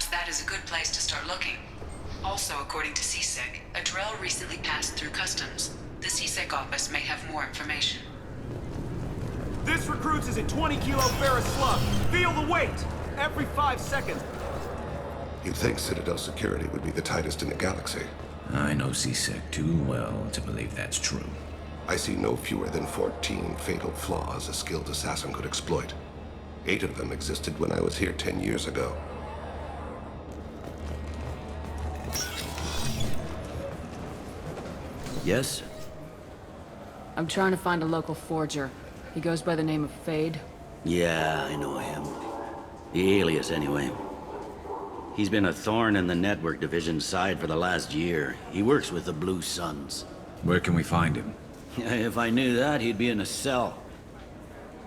Perhaps that is a good place to start looking. Also, according to CSEC, a Drell recently passed through customs. The CSEC office may have more information. This recruits is a 20-kilo ferrous slug. Feel the weight! Every 5 seconds. You'd think Citadel security would be the tightest in the galaxy. I know CSEC too well to believe that's true. I see no fewer than 14 fatal flaws a skilled assassin could exploit. 8 of them existed when I was here 10 years ago. Yes? I'm trying to find a local forger. He goes by the name of Fade. Yeah, I know him. The alias, anyway. He's been a thorn in the network division's side for the last year. He works with the Blue Suns. Where can we find him? If I knew that, he'd be in a cell.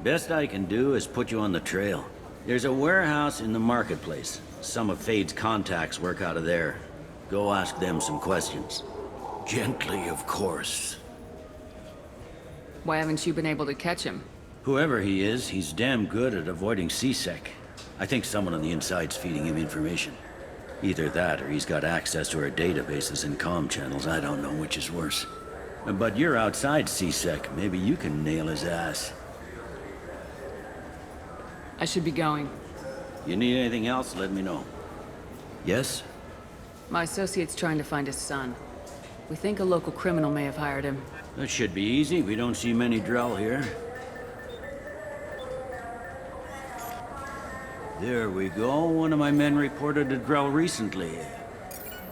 Best I can do is put you on the trail. There's a warehouse in the marketplace. Some of Fade's contacts work out of there. Go ask them some questions. Gently, of course. Why haven't you been able to catch him? Whoever he is, he's damn good at avoiding CSEC. I think someone on the inside's feeding him information. Either that, or he's got access to our databases and comm channels. I don't know which is worse. But you're outside CSEC. Maybe you can nail his ass. I should be going. You need anything else, let me know. Yes? My associate's trying to find his son. We think a local criminal may have hired him. That should be easy. We don't see many Drell here. There we go. One of my men reported a Drell recently.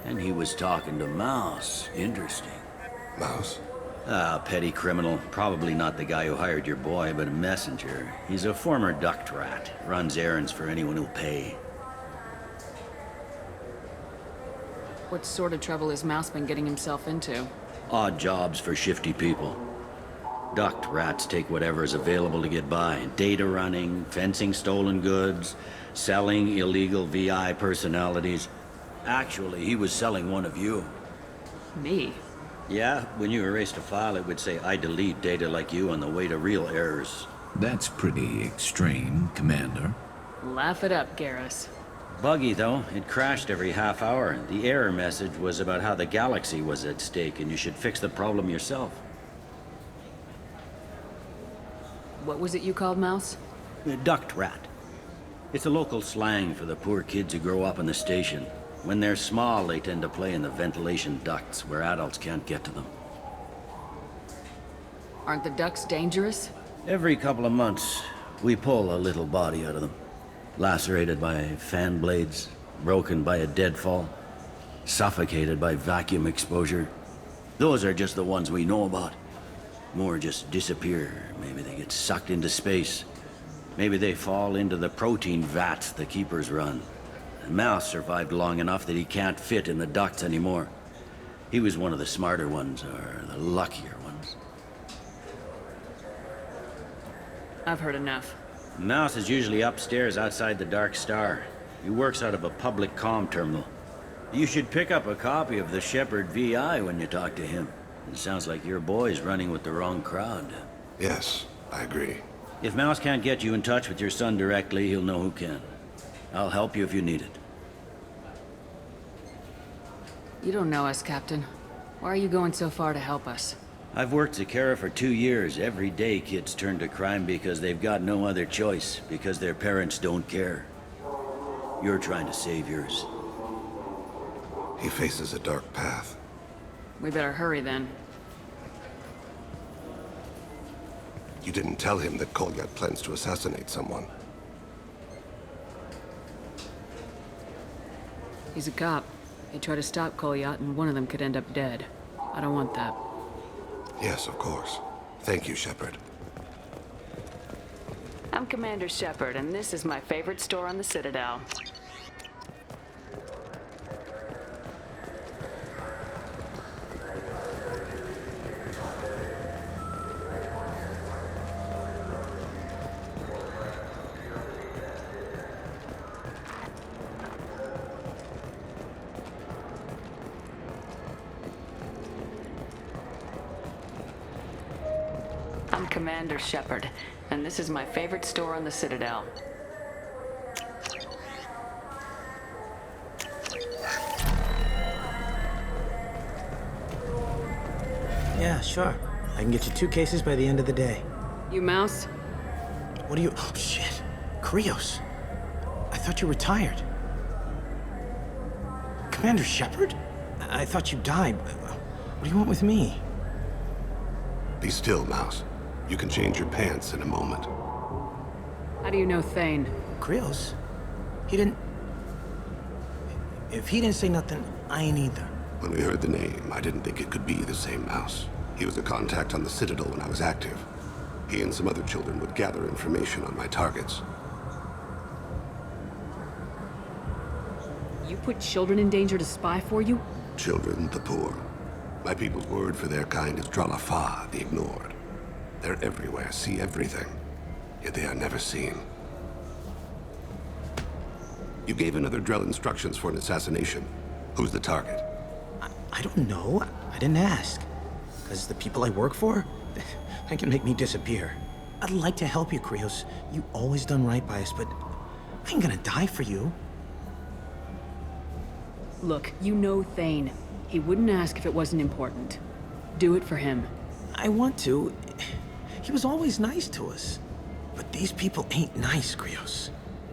And he was talking to Mouse. Interesting. Mouse? Ah, petty criminal. Probably not the guy who hired your boy, but a messenger. He's a former duct rat. Runs errands for anyone who'll pay. What sort of trouble has Mouse been getting himself into? Odd jobs for shifty people. Duct rats take whatever is available to get by. Data running, fencing stolen goods, selling illegal VI personalities. Actually, he was selling one of you. Me? Yeah, when you erased a file, it would say, I delete data like you on the way to real errors. That's pretty extreme, Commander. Laugh it up, Garrus. Buggy, though. It crashed every half hour. The error message was about how the galaxy was at stake, and you should fix the problem yourself. What was it you called Mouse? A duct rat. It's a local slang for the poor kids who grow up in the station. When they're small, they tend to play in the ventilation ducts where adults can't get to them. Aren't the ducks dangerous? Every couple of months, we pull a little body out of them. Lacerated by fan blades, broken by a deadfall, suffocated by vacuum exposure. Those are just the ones we know about. More just disappear. Maybe they get sucked into space. Maybe they fall into the protein vats the Keepers run. Mouse survived long enough that he can't fit in the ducts anymore. He was one of the smarter ones, or the luckier ones. I've heard enough. Mouse is usually upstairs outside the Dark Star. He works out of a public comm terminal. You should pick up a copy of the Shepard VI when you talk to him. It sounds like your boy's running with the wrong crowd. Yes, I agree. If Mouse can't get you in touch with your son directly, he'll know who can. I'll help you if you need it. You don't know us, Captain. Why are you going so far to help us? I've worked Zakera for 2 years. Every day kids turn to crime because they've got no other choice, because their parents don't care. You're trying to save yours. He faces a dark path. We better hurry then. You didn't tell him that Kolyat plans to assassinate someone. He's a cop. He tried to stop Kolyat and one of them could end up dead. I don't want that. Yes, of course. Thank you, Shepard. I'm Commander Shepard, and this is my favorite store on the Citadel. I'm Commander Shepard, and this is my favorite store on the Citadel. Yeah, sure. I can get you 2 cases by the end of the day. You Mouse? What do you... Oh, shit. Krios. I thought you retired. Commander Shepard? I thought you died. What do you want with me? Be still, Mouse. You can change your pants in a moment. How do you know Thane? Krios? He didn't... If he didn't say nothing, I ain't either. When we heard the name, I didn't think it could be the same Mouse. He was a contact on the Citadel when I was active. He and some other children would gather information on my targets. You put children in danger to spy for you? Children, the poor. My people's word for their kind is Dralafa, the ignored. They're everywhere, see everything. Yet they are never seen. You gave another Drell instructions for an assassination. Who's the target? I don't know. I didn't ask. Because the people I work for, they can make me disappear. I'd like to help you, Krios. You always done right by us, but I ain't gonna die for you. Look, you know Thane. He wouldn't ask if it wasn't important. Do it for him. I want to. He was always nice to us. But these people ain't nice, Krios.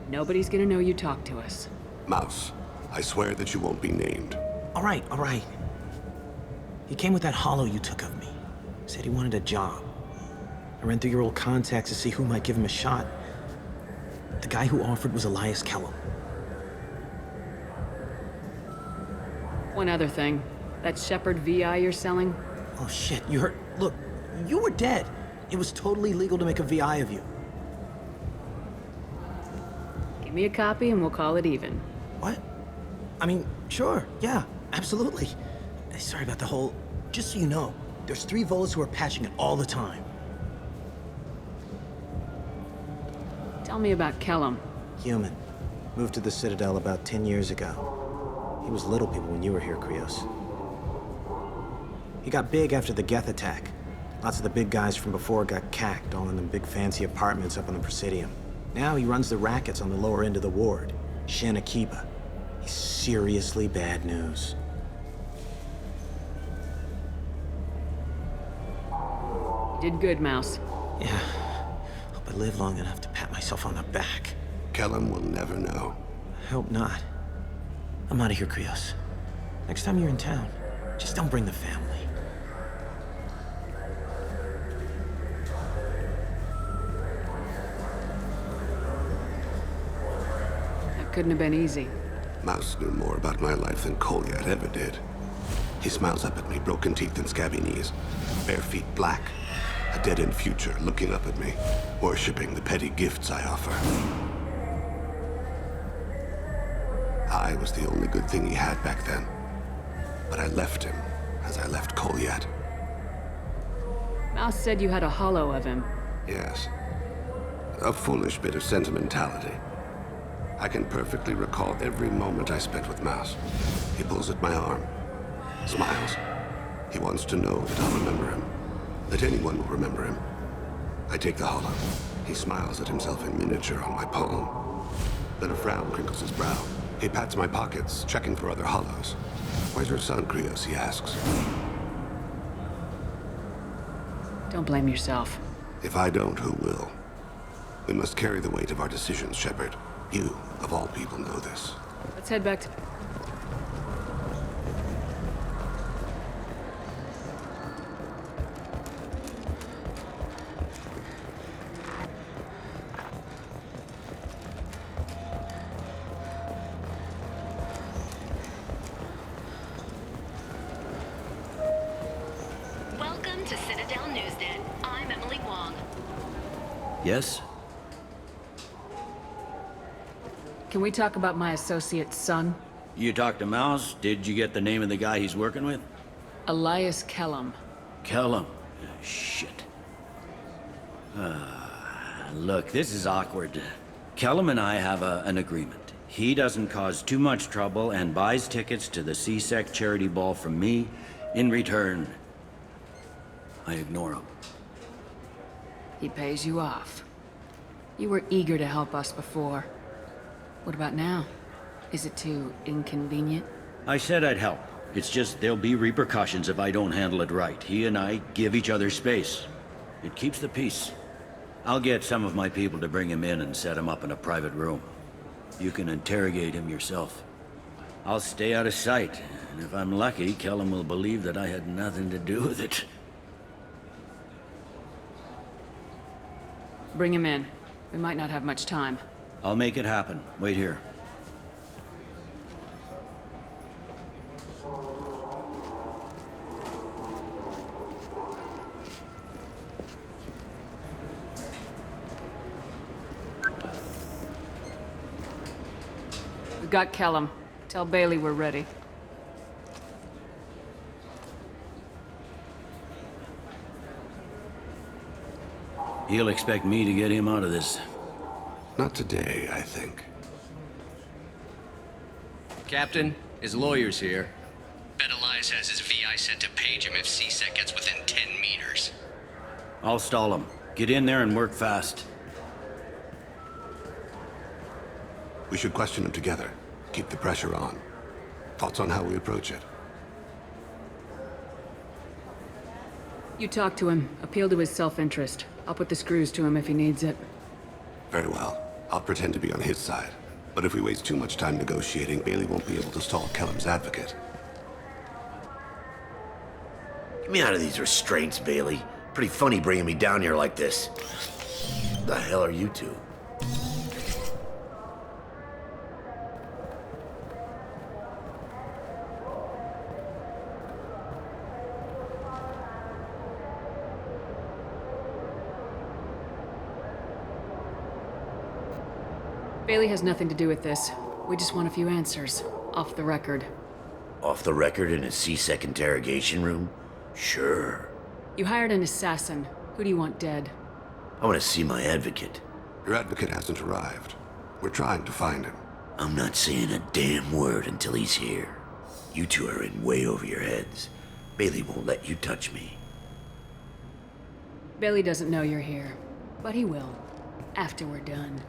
Nobody's gonna know you talked to us. Mouse, I swear that you won't be named. All right, all right. He came with that hollow you took of me. Said he wanted a job. I ran through your old contacts to see who might give him a shot. The guy who offered was Elias Kellum. One other thing. That Shepard VI you're selling? Oh shit, you heard... Look, you were dead. It was totally legal to make a VI of you. Give me a copy and we'll call it even. What? I mean, sure, yeah, absolutely. Sorry about the whole... Just so you know, there's 3 Volas who are patching it all the time. Tell me about Kellum. Human. Moved to the Citadel about 10 years ago. He was Little People when you were here, Krios. He got big after the Geth attack. Lots of the big guys from before got cacked, all in them big fancy apartments up on the Presidium. Now he runs the rackets on the lower end of the ward, Shin Akiba. He's seriously bad news. You did good, Mouse. Yeah. Hope I live long enough to pat myself on the back. Kellum will never know. I hope not. I'm out of here, Krios. Next time you're in town, just don't bring the family. That couldn't have been easy. Mouse knew more about my life than Kolyat ever did. He smiles up at me, broken teeth and scabby knees. Bare feet black. A dead-end future looking up at me, worshipping the petty gifts I offer. I was the only good thing he had back then. But I left him, as I left Kolyat. Mouse said you had a hollow of him. Yes. A foolish bit of sentimentality. I can perfectly recall every moment I spent with Mouse. He pulls at my arm, smiles. He wants to know that I'll remember him, that anyone will remember him. I take the hollow. He smiles at himself in miniature on my palm. Then a frown crinkles his brow. He pats my pockets, checking for other hollows. Where's your son, Krios? He asks. Don't blame yourself. If I don't, who will? We must carry the weight of our decisions, Shepard. You, of all people, know this. Let's head back to... Welcome to Citadel Newsnet. I'm Emily Wong. Yes? Can we talk about my associate's son? You talked to Mouse? Did you get the name of the guy he's working with? Elias Kellum. Kellum. Shit. Look, this is awkward. Kellum and I have an agreement. He doesn't cause too much trouble and buys tickets to the CSEC charity ball from me. In return, I ignore him. He pays you off. You were eager to help us before. What about now? Is it too inconvenient? I said I'd help, It's just there'll be repercussions if I don't handle it right. He and I give each other space. It keeps the peace. I'll get some of my people to bring him in and set him up in a private room. You can interrogate him yourself. I'll stay out of sight, and if I'm lucky, Kellum will believe that I had nothing to do with it. Bring him in. We might not have much time. I'll make it happen. Wait here. We got Kellum. Tell Bailey we're ready. He'll expect me to get him out of this. Not today, I think. Captain, his lawyer's here. Bet Elias has his VI sent to page him if CSEC gets within 10 meters. I'll stall him. Get in there and work fast. We should question him together. Keep the pressure on. Thoughts on how we approach it? You talk to him. Appeal to his self-interest. I'll put the screws to him if he needs it. Very well. I'll pretend to be on his side. But if we waste too much time negotiating, Bailey won't be able to stall Kellum's advocate. Get me out of these restraints, Bailey. Pretty funny bringing me down here like this. The hell are you two? Bailey has nothing to do with this. We just want a few answers. Off the record. Off the record in a CSEC interrogation room? Sure. You hired an assassin. Who do you want dead? I want to see my advocate. Your advocate hasn't arrived. We're trying to find him. I'm not saying a damn word until he's here. You two are in way over your heads. Bailey won't let you touch me. Bailey doesn't know you're here. But he will. After we're done.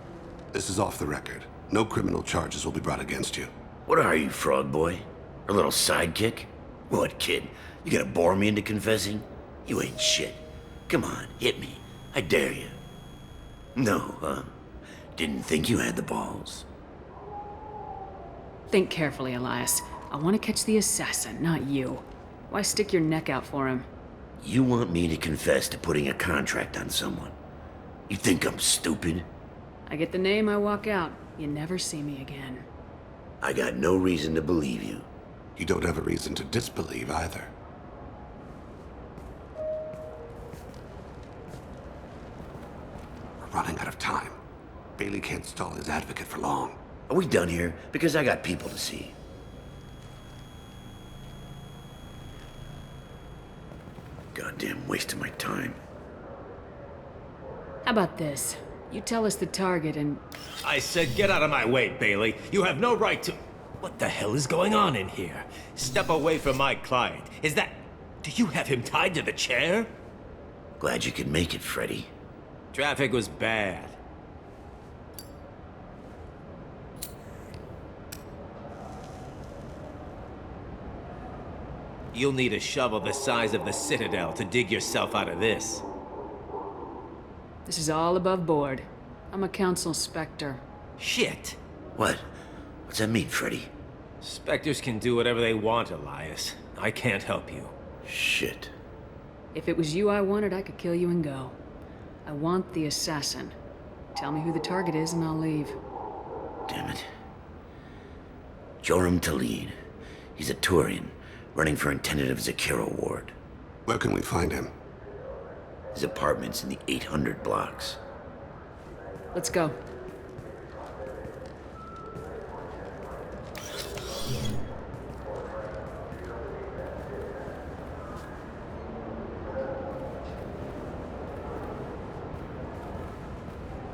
This is off the record. No criminal charges will be brought against you. What are you, frog boy? A little sidekick? What, kid? You gonna bore me into confessing? You ain't shit. Come on, hit me. I dare you. No, huh? Didn't think you had the balls. Think carefully, Elias. I want to catch the assassin, not you. Why stick your neck out for him? You want me to confess to putting a contract on someone? You think I'm stupid? I get the name, I walk out. You never see me again. I got no reason to believe you. You don't have a reason to disbelieve either. We're running out of time. Bailey can't stall his advocate for long. Are we done here? Because I got people to see. Goddamn waste of my time. How about this? You tell us the target and... I said get out of my way, Bailey. You have no right to... What the hell is going on in here? Step away from my client. Is that... Do you have him tied to the chair? Glad you could make it, Freddy. Traffic was bad. You'll need a shovel the size of the Citadel to dig yourself out of this. This is all above board. I'm a council specter. Shit. What? What's that mean, Freddy? Spectres can do whatever they want, Elias. I can't help you. Shit. If it was you I wanted, I could kill you and go. I want the assassin. Tell me who the target is and I'll leave. Damn it. Joram Talid. He's a Turian, running for intendant of Zakiro Ward. Where can we find him? His apartment's in the 800 blocks. Let's go.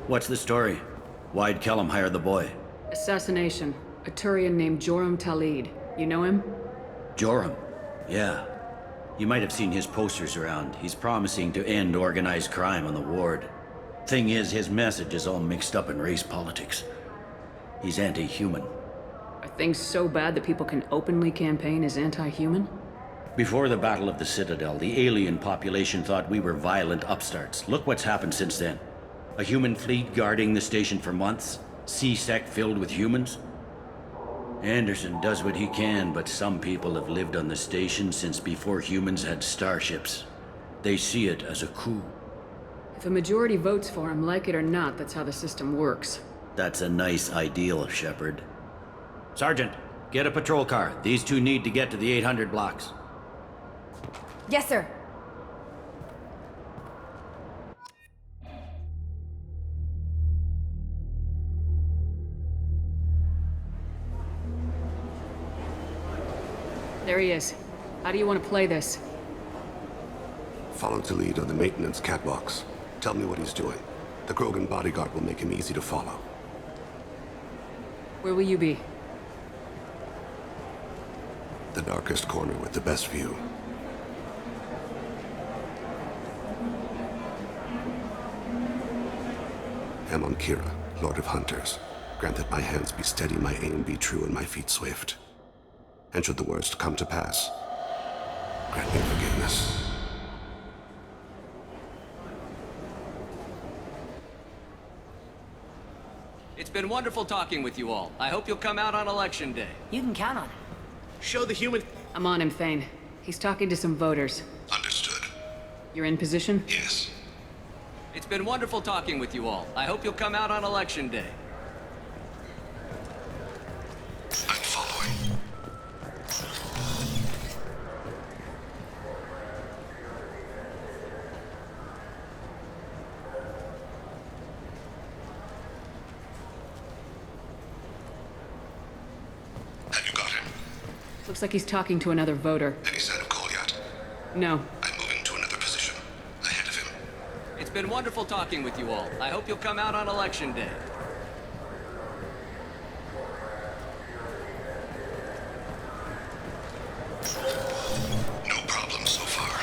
What's the story? Why'd Kellum hire the boy? Assassination. A Turian named Joram Talid. You know him? Joram? Yeah. You might have seen his posters around. He's promising to end organized crime on the ward. Thing is, his message is all mixed up in race politics. He's anti-human. I things so bad that people can openly campaign as anti-human? Before the Battle of the Citadel, the alien population thought we were violent upstarts. Look what's happened since then. A human fleet guarding the station for months, C-Sec filled with humans. Anderson does what he can, but some people have lived on the station since before humans had starships. They see it as a coup. If a majority votes for him, like it or not, that's how the system works. That's a nice ideal, Shepard. Sergeant, get a patrol car. These two need to get to the 800 blocks. Yes, sir. There he is. How do you want to play this? Follow to lead on the maintenance catwalks. Tell me what he's doing. The Krogan bodyguard will make him easy to follow. Where will you be? The darkest corner with the best view. Amon Kira, Lord of Hunters. Grant that my hands be steady, my aim be true, and my feet swift. And should the worst come to pass, grant me forgiveness. It's been wonderful talking with you all. I hope you'll come out on Election Day. You can count on it. Show the human... I'm on him, Thane. He's talking to some voters. Understood. You're in position? Yes. It's been wonderful talking with you all. I hope you'll come out on Election Day. I'm following. Have you got him? Looks like he's talking to another voter. Any sign of Kolyat? No. I'm moving to another position. Ahead of him. It's been wonderful talking with you all. I hope you'll come out on Election Day. No problem so far.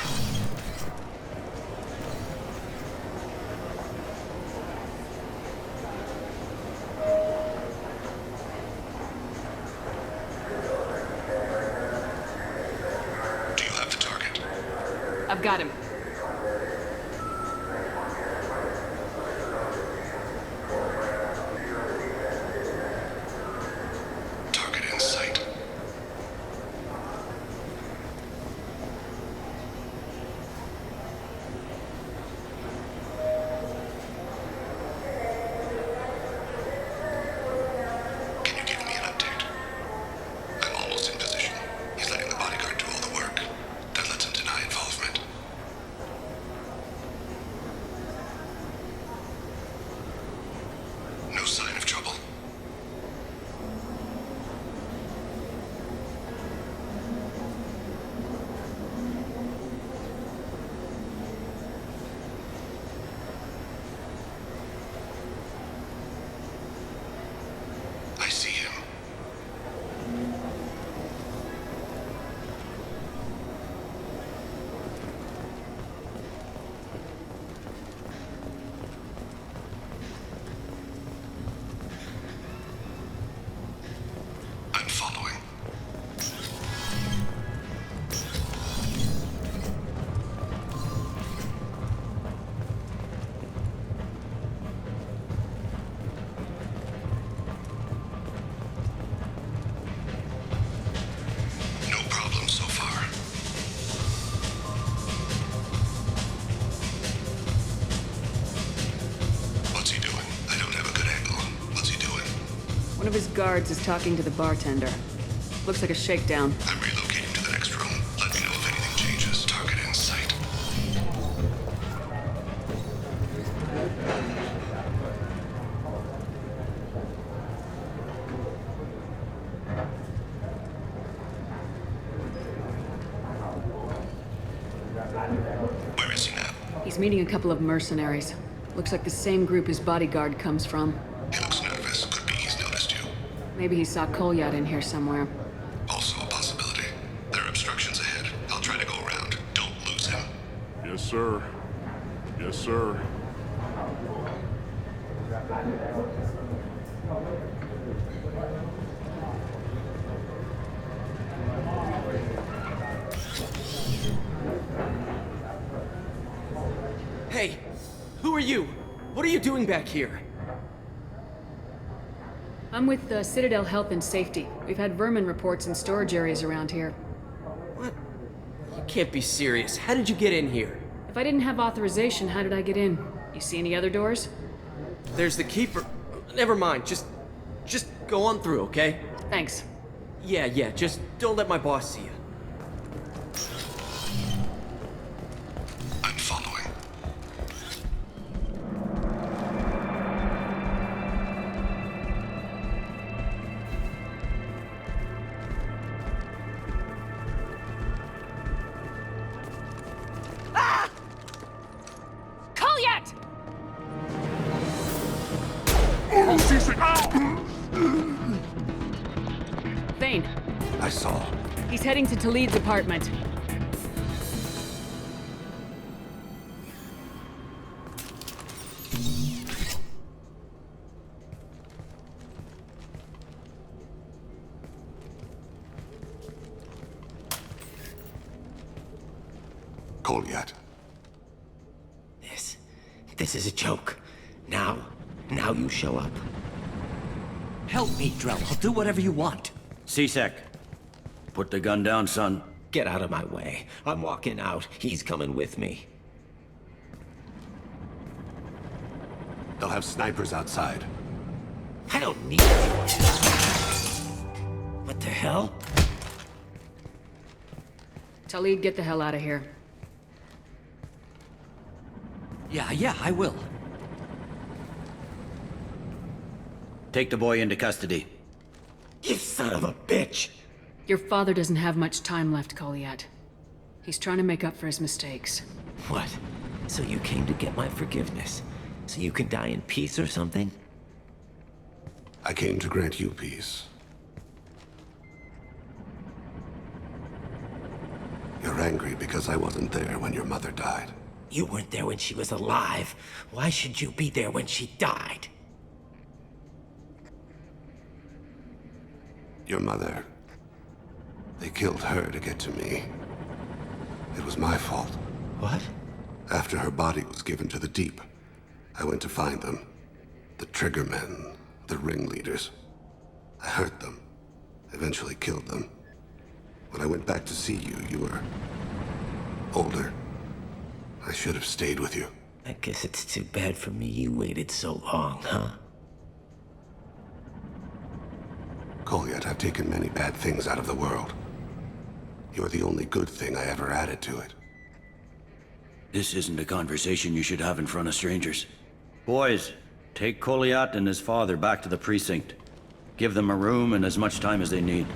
Do you have the target? I've got him. Target in sight. Can you give me an update? I'm almost in position. He's letting the bodyguard do all the work. That lets him deny involvement. No sign of trouble. I see him. I'm following. No problem so far. What's he doing? I don't have a good angle. What's he doing? One of his guards is talking to the bartender. Looks like a shakedown. I'm relocating to the next room. Let me know if anything changes. Target in sight. Where is he now? He's meeting a couple of mercenaries. Looks like the same group his bodyguard comes from. He looks nervous. Could be he's noticed you. Maybe he saw Kolyat in here somewhere. Also a possibility. There are obstructions ahead. I'll try to go around. Don't lose him. Yes, sir. Yes, sir. are you? What are you doing back here? I'm with the Citadel Health and Safety. We've had vermin reports in storage areas around here. What? You can't be serious. How did you get in here? If I didn't have authorization, how did I get in? You see any other doors? There's the keeper. Never mind. Just go on through, okay? Thanks. Yeah, just don't let my boss see you. I'm following. Colliet! Thane. I saw. He's heading to Talid's apartment. Colliet. This is a joke. Now you show up. Help me, Drell. I'll do whatever you want. C-Sec. Put the gun down, son. Get out of my way. I'm walking out. He's coming with me. They'll have snipers outside. I don't need it. What the hell? Talid, get the hell out of here. Yeah, I will. Take the boy into custody. You son of a bitch! Your father doesn't have much time left, Colliet. He's trying to make up for his mistakes. What? So you came to get my forgiveness? So you can die in peace or something? I came to grant you peace. You're angry because I wasn't there when your mother died. You weren't there when she was alive. Why should you be there when she died? Your mother... They killed her to get to me. It was my fault. What? After her body was given to the Deep, I went to find them. The Triggermen, the ringleaders. I hurt them. Eventually killed them. When I went back to see you, you were... older. I should have stayed with you. I guess it's too bad for me you waited so long, huh? Colliet, I've taken many bad things out of the world. You're the only good thing I ever added to it. This isn't a conversation you should have in front of strangers. Boys, take Colliet and his father back to the precinct. Give them a room and as much time as they need.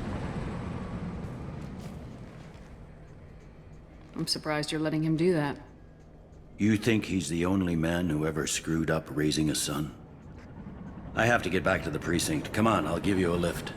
I'm surprised you're letting him do that. You think he's the only man who ever screwed up raising a son? I have to get back to the precinct. Come on, I'll give you a lift.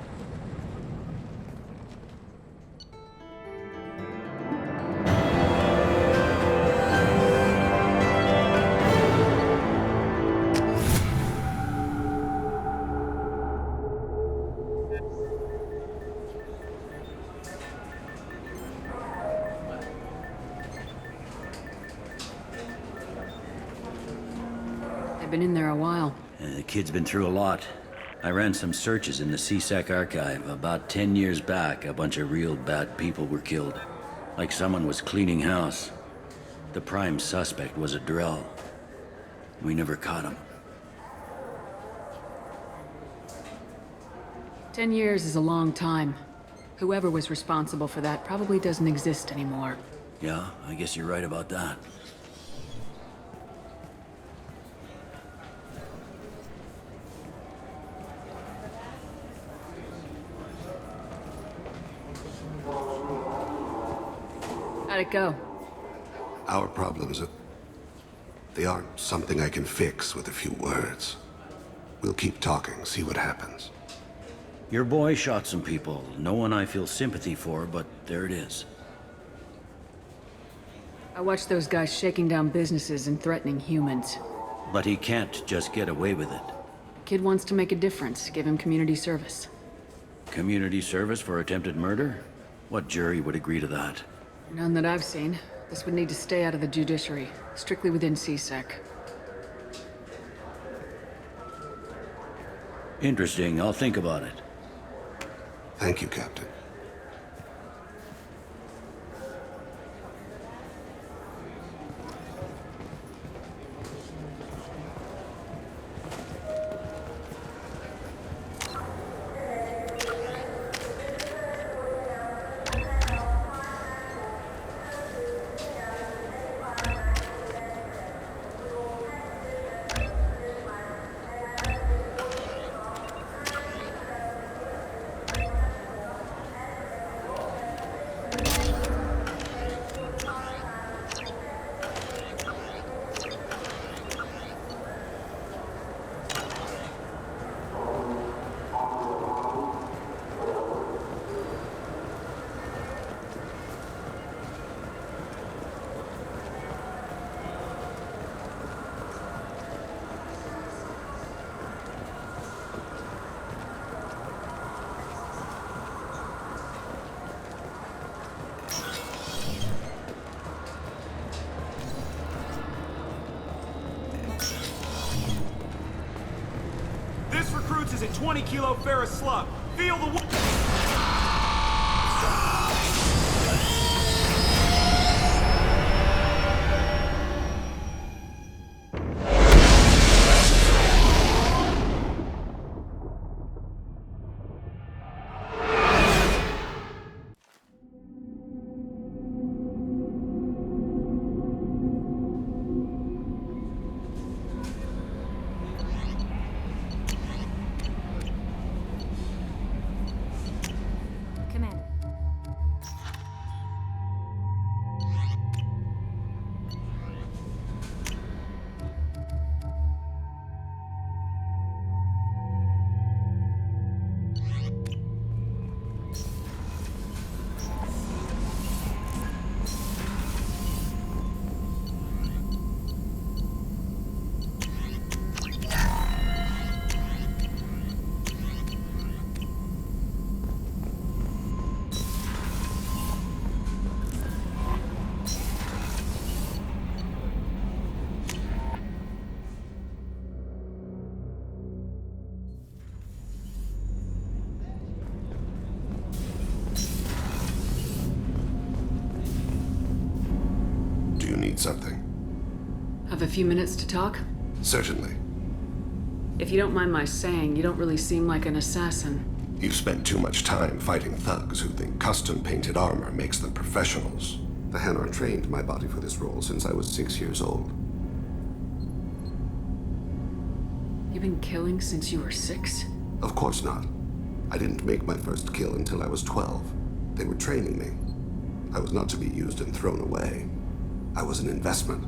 They've been in there a while. The kid's been through a lot. I ran some searches in the C-Sec archive. About 10 years back, a bunch of real bad people were killed. Like someone was cleaning house. The prime suspect was a Drell. We never caught him. 10 years is a long time. Whoever was responsible for that probably doesn't exist anymore. Yeah, I guess you're right about that. How'd it go? Our problems are... they aren't something I can fix with a few words. We'll keep talking, see what happens. Your boy shot some people. No one I feel sympathy for, but there it is. I watched those guys shaking down businesses and threatening humans. But he can't just get away with it. Kid wants to make a difference. Give him community service. Community service for attempted murder? What jury would agree to that? None that I've seen. This would need to stay out of the judiciary. Strictly within C-Sec. Interesting. I'll think about it. Thank you, Captain. This recruits is a 20-kilo ferrous slug. Feel the... Commander. Do you need something? Have a few minutes to talk? Certainly. If you don't mind my saying, you don't really seem like an assassin. You've spent too much time fighting thugs who think custom-painted armor makes them professionals. The Hanar trained my body for this role since I was 6 years old. You've been killing since you were 6? Of course not. I didn't make my first kill until I was 12. They were training me. I was not to be used and thrown away. I was an investment.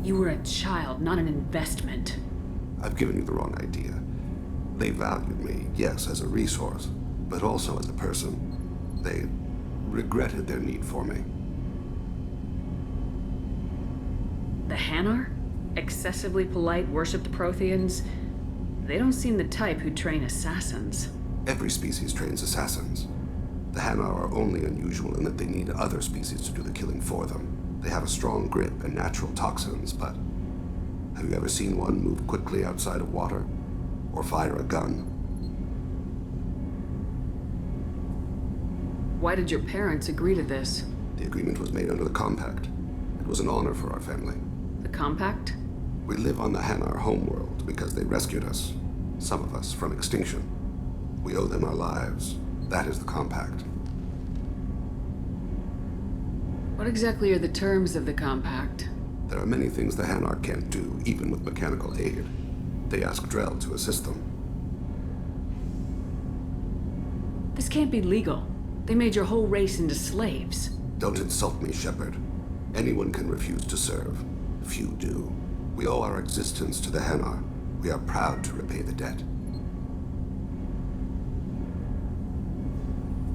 You were a child, not an investment. I've given you the wrong idea. They valued me, yes, as a resource, but also as a person. They regretted their need for me. The Hanar? Excessively polite, worshipped Protheans? They don't seem the type who train assassins. Every species trains assassins. The Hanar are only unusual in that they need other species to do the killing for them. They have a strong grip and natural toxins, but have you ever seen one move quickly outside of water? Or fire a gun? Why did your parents agree to this? The agreement was made under the Compact. It was an honor for our family. The Compact? We live on the Hanar homeworld because they rescued us. Some of us from extinction. We owe them our lives. That is the Compact. What exactly are the terms of the Compact? There are many things the Hanar can't do, even with mechanical aid. They ask Drell to assist them. This can't be legal. They made your whole race into slaves. Don't insult me, Shepard. Anyone can refuse to serve. Few do. We owe our existence to the Hanar. We are proud to repay the debt.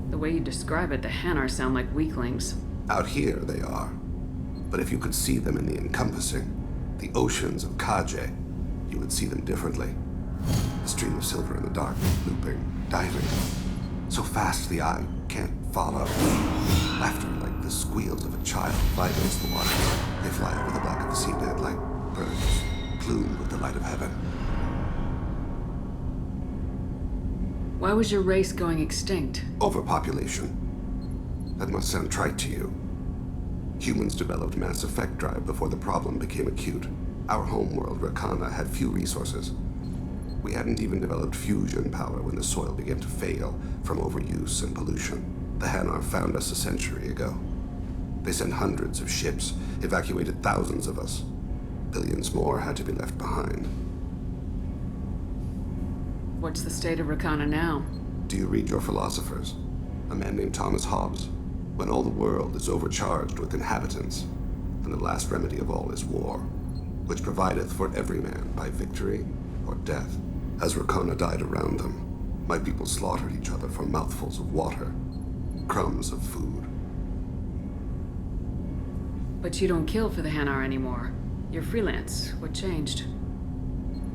The way you describe it, the Hanar sound like weaklings. Out here, they are. But if you could see them in the encompassing, the oceans of Kaje, you would see them differently. A stream of silver in the dark, looping, diving. So fast the eye can't follow. Laughter like the squeals of a child vibrates the water. They fly over the back of the seabed like birds. plumed with the light of heaven. Why was your race going extinct? Overpopulation. That must sound trite to you. Humans developed mass effect drive before the problem became acute. Our homeworld, Rakana, had few resources. We hadn't even developed fusion power when the soil began to fail from overuse and pollution. The Hanar found us a century ago. They sent hundreds of ships, evacuated thousands of us. Billions more had to be left behind. What's the state of Rakana now? Do you read your philosophers? A man named Thomas Hobbes. When all the world is overcharged with inhabitants, then the last remedy of all is war, which provideth for every man by victory or death. As Rakana died around them, my people slaughtered each other for mouthfuls of water, crumbs of food. But you don't kill for the Hanar anymore. You're freelance. What changed?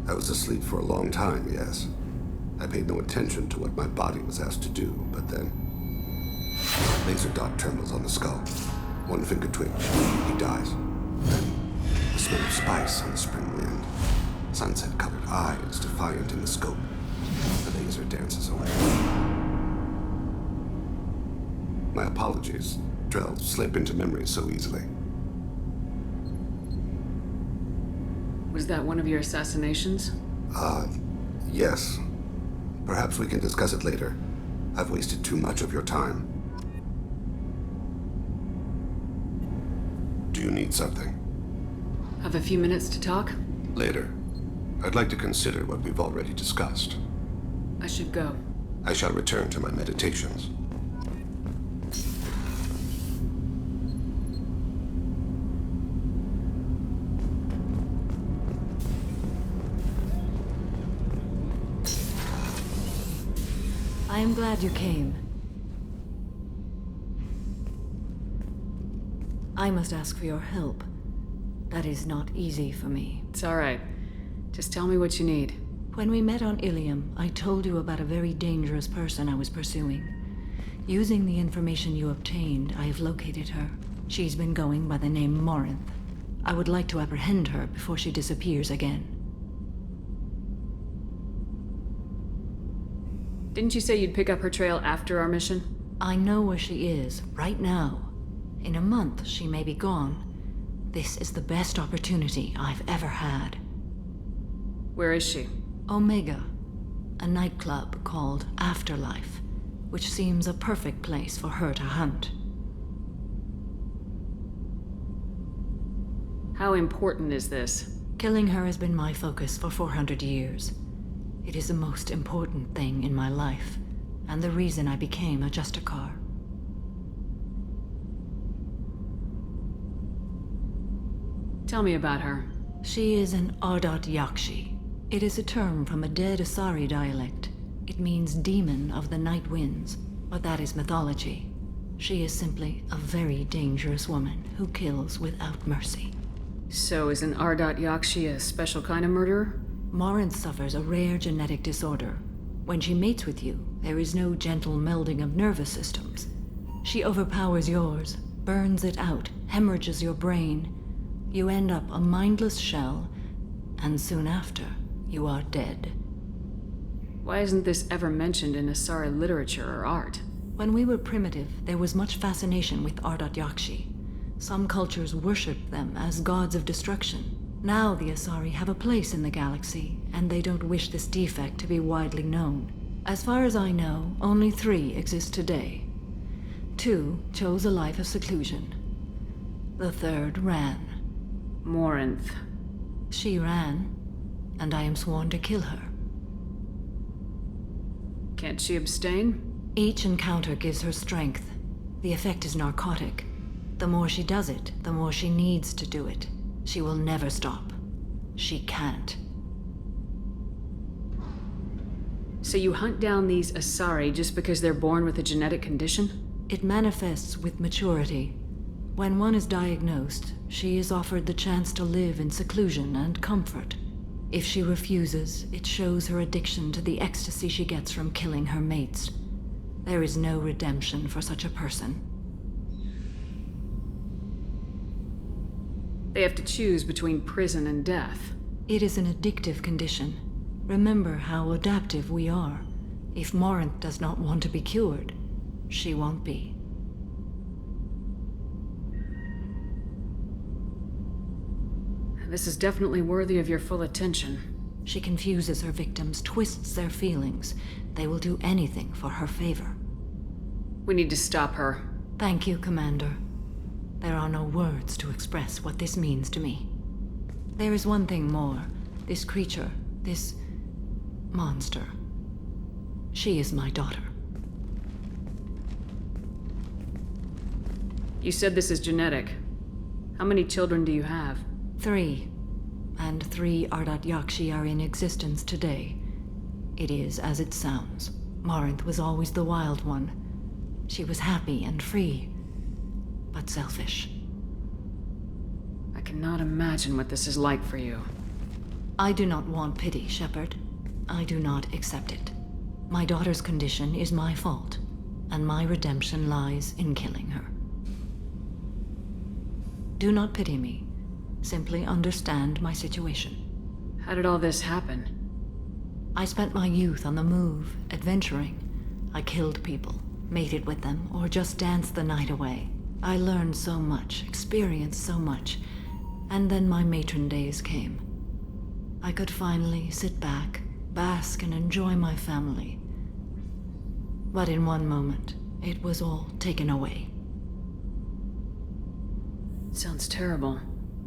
I was asleep for a long time, yes. I paid no attention to what my body was asked to do, but then... laser dot trembles on the skull. One finger twitch. He dies. Then, the smell of spice on the spring wind. Sunset-colored eyes defiant in the scope. The laser dances away. My apologies. Drell slip into memory so easily. Was that one of your assassinations? Yes. Perhaps we can discuss it later. I've wasted too much of your time. Do you need something? Have a few minutes to talk? Later. I'd like to consider what we've already discussed. I should go. I shall return to my meditations. I am glad you came. I must ask for your help. That is not easy for me. It's all right. Just tell me what you need. When we met on Ilium, I told you about a very dangerous person I was pursuing. Using the information you obtained, I have located her. She's been going by the name Morinth. I would like to apprehend her before she disappears again. Didn't you say you'd pick up her trail after our mission? I know where she is, right now. In a month, she may be gone. This is the best opportunity I've ever had. Where is she? Omega, a nightclub called Afterlife, which seems a perfect place for her to hunt. How important is this? Killing her has been my focus for 400 years. It is the most important thing in my life, and the reason I became a Justicar. Tell me about her. She is an Ardot Yakshi. It is a term from a dead Asari dialect. It means demon of the night winds, but that is mythology. She is simply a very dangerous woman who kills without mercy. So is an Ardot Yakshi a special kind of murderer? Morinth suffers a rare genetic disorder. When she mates with you, there is no gentle melding of nervous systems. She overpowers yours, burns it out, hemorrhages your brain. You end up a mindless shell, and soon after, you are dead. Why isn't this ever mentioned in Asari literature or art? When we were primitive, there was much fascination with Ardot Yakshi. Some cultures worshipped them as gods of destruction. Now the Asari have a place in the galaxy, and they don't wish this defect to be widely known. As far as I know, only 3 exist today. 2 chose a life of seclusion. The 3rd ran. Morinth. She ran, and I am sworn to kill her. Can't she abstain? Each encounter gives her strength. The effect is narcotic. The more she does it, the more she needs to do it. She will never stop. She can't. So you hunt down these Asari just because they're born with a genetic condition? It manifests with maturity. When one is diagnosed, she is offered the chance to live in seclusion and comfort. If she refuses, it shows her addiction to the ecstasy she gets from killing her mates. There is no redemption for such a person. They have to choose between prison and death. It is an addictive condition. Remember how adaptive we are. If Morinth does not want to be cured, she won't be. This is definitely worthy of your full attention. She confuses her victims, twists their feelings. They will do anything for her favor. We need to stop her. Thank you, Commander. There are no words to express what this means to me. There is one thing more. This creature, this monster. She is my daughter. You said this is genetic. How many children do you have? 3. And 3 Ardat Yakshi are in existence today. It is as it sounds. Morinth was always the wild one. She was happy and free, but selfish. I cannot imagine what this is like for you. I do not want pity, Shepard. I do not accept it. My daughter's condition is my fault, and my redemption lies in killing her. Do not pity me. Simply understand my situation. How did all this happen? I spent my youth on the move, adventuring. I killed people, mated with them, or just danced the night away. I learned so much, experienced so much, and then my matron days came. I could finally sit back, bask, and enjoy my family. But in one moment, it was all taken away. Sounds terrible.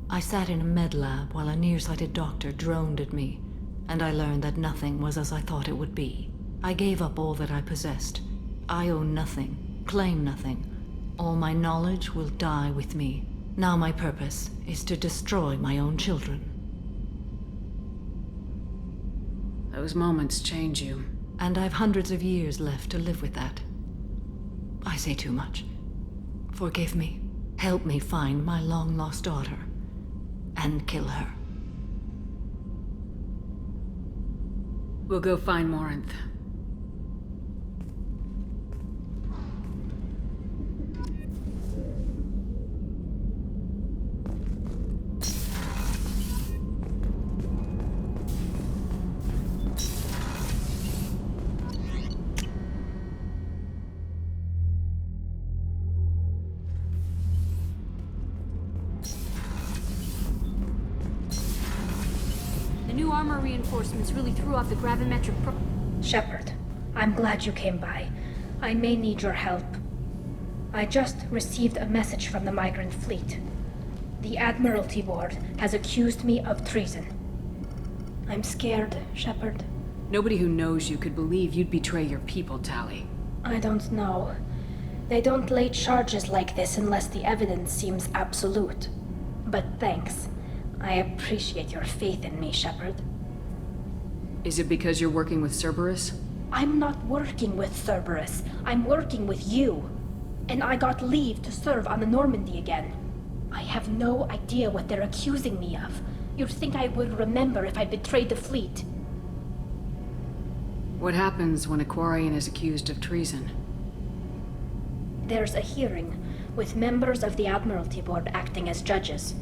I sat in a med lab while a nearsighted doctor droned at me, and I learned that nothing was as I thought it would be. I gave up all that I possessed. I own nothing, claim nothing. All my knowledge will die with me. Now my purpose is to destroy my own children. Those moments change you. And I've hundreds of years left to live with that. I say too much. Forgive me. Help me find my long-lost daughter. And kill her. We'll go find Morinth. New armor reinforcements really threw off the gravimetric Shepard, I'm glad you came by. I may need your help. I just received a message from the migrant fleet. The Admiralty Board has accused me of treason. I'm scared, Shepard. Nobody who knows you could believe you'd betray your people, Tali. I don't know. They don't lay charges like this unless the evidence seems absolute. But thanks. I appreciate your faith in me, Shepard. Is it because you're working with Cerberus? I'm not working with Cerberus. I'm working with you. And I got leave to serve on the Normandy again. I have no idea what they're accusing me of. You'd think I would remember if I betrayed the fleet. What happens when a Quarian is accused of treason? There's a hearing, with members of the Admiralty Board acting as judges.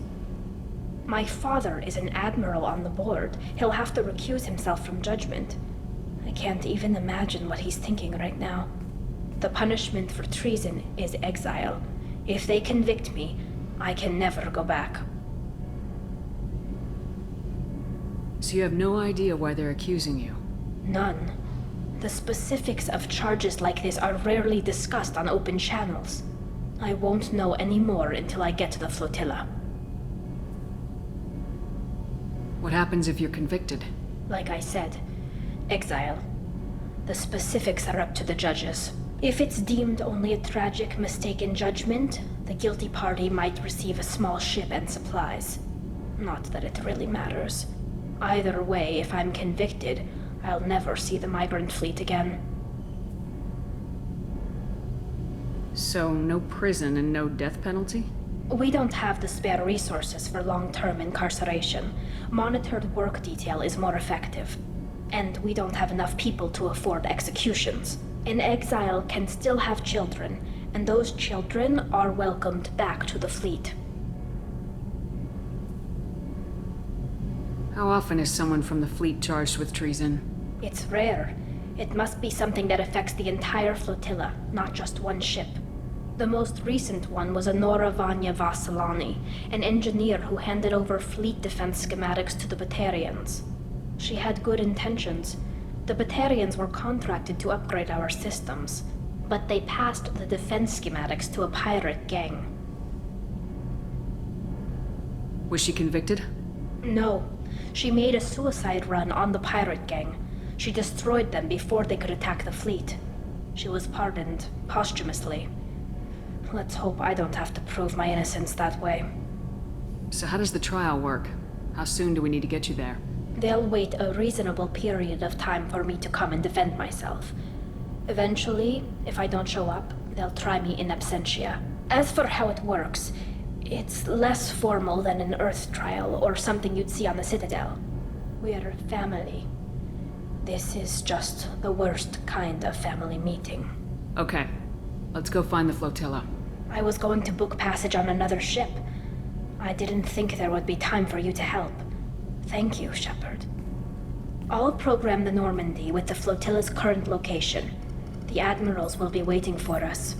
My father is an admiral on the board. He'll have to recuse himself from judgment. I can't even imagine what he's thinking right now. The punishment for treason is exile. If they convict me, I can never go back. So you have no idea why they're accusing you? None. The specifics of charges like this are rarely discussed on open channels. I won't know any more until I get to the flotilla. What happens if you're convicted? Like I said, exile. The specifics are up to the judges. If it's deemed only a tragic mistake in judgment, the guilty party might receive a small ship and supplies. Not that it really matters. Either way, if I'm convicted, I'll never see the migrant fleet again. So, no prison and no death penalty? We don't have the spare resources for long-term incarceration. Monitored work detail is more effective. And we don't have enough people to afford executions. An exile can still have children, and those children are welcomed back to the fleet. How How often is someone from the fleet charged with treason? It's rare. It must be something that affects the entire flotilla, not just one ship. The most recent one was Honora Vanya Vassilani, an engineer who handed over fleet defense schematics to the Batarians. She had good intentions. The Batarians were contracted to upgrade our systems, but they passed the defense schematics to a pirate gang. Was she convicted? No. She made a suicide run on the pirate gang. She destroyed them before they could attack the fleet. She was pardoned posthumously. Let's hope I don't have to prove my innocence that way. So how does the trial work? How soon do we need to get you there? They'll wait a reasonable period of time for me to come and defend myself. Eventually, if I don't show up, they'll try me in absentia. As for how it works, it's less formal than an Earth trial or something you'd see on the Citadel. We're family. This is just the worst kind of family meeting. Okay. Let's go find the flotilla. I was going to book passage on another ship. I didn't think there would be time for you to help. Thank you, Shepard. I'll program the Normandy with the flotilla's current location. The admirals will be waiting for us.